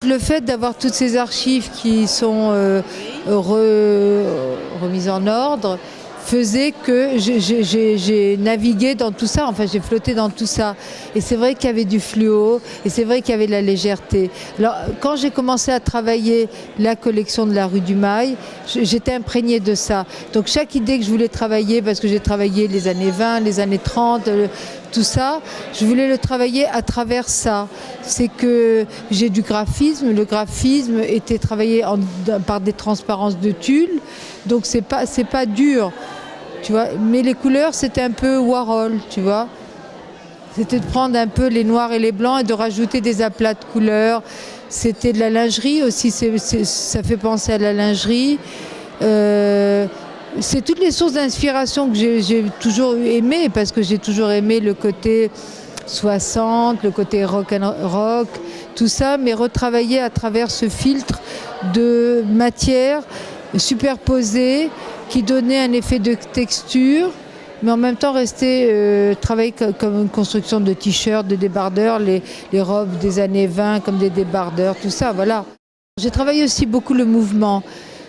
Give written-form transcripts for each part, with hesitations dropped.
le fait d'avoir toutes ces archives qui sont remises en ordre faisait que j'ai navigué dans tout ça, enfin j'ai flotté dans tout ça. Et c'est vrai qu'il y avait du fluo, et c'est vrai qu'il y avait de la légèreté. Alors quand j'ai commencé à travailler la collection de la rue du Mail, j'étais imprégnée de ça. Donc chaque idée que je voulais travailler, parce que j'ai travaillé les années 20, les années 30, tout ça, je voulais le travailler à travers ça. C'est que j'ai du graphisme, le graphisme était travaillé par des transparences de tulle, donc c'est pas dur. Tu vois, mais les couleurs, c'était un peu Warhol, tu vois. C'était de prendre un peu les noirs et les blancs et de rajouter des aplats de couleurs. C'était de la lingerie aussi, ça fait penser à la lingerie. C'est toutes les sources d'inspiration que j'ai toujours aimé, parce que j'ai toujours aimé le côté 60, le côté rock, tout ça, mais retravaillé à travers ce filtre de matière superposée qui donnait un effet de texture, mais en même temps travailler comme une construction de t-shirts, de débardeurs, les robes des années 20 comme des débardeurs, tout ça, voilà. J'ai travaillé aussi beaucoup le mouvement.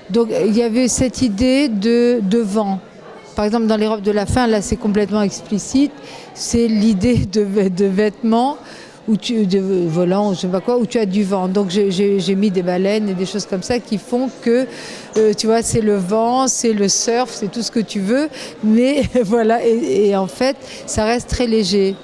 Donc il y avait cette idée de vent. Par exemple, dans les robes de la fin, là c'est complètement explicite, c'est l'idée de vêtements de volants, je sais pas quoi, où tu as du vent. Donc j'ai mis des baleines et des choses comme ça qui font que, tu vois, c'est le vent, c'est le surf, c'est tout ce que tu veux, mais voilà, et en fait, ça reste très léger.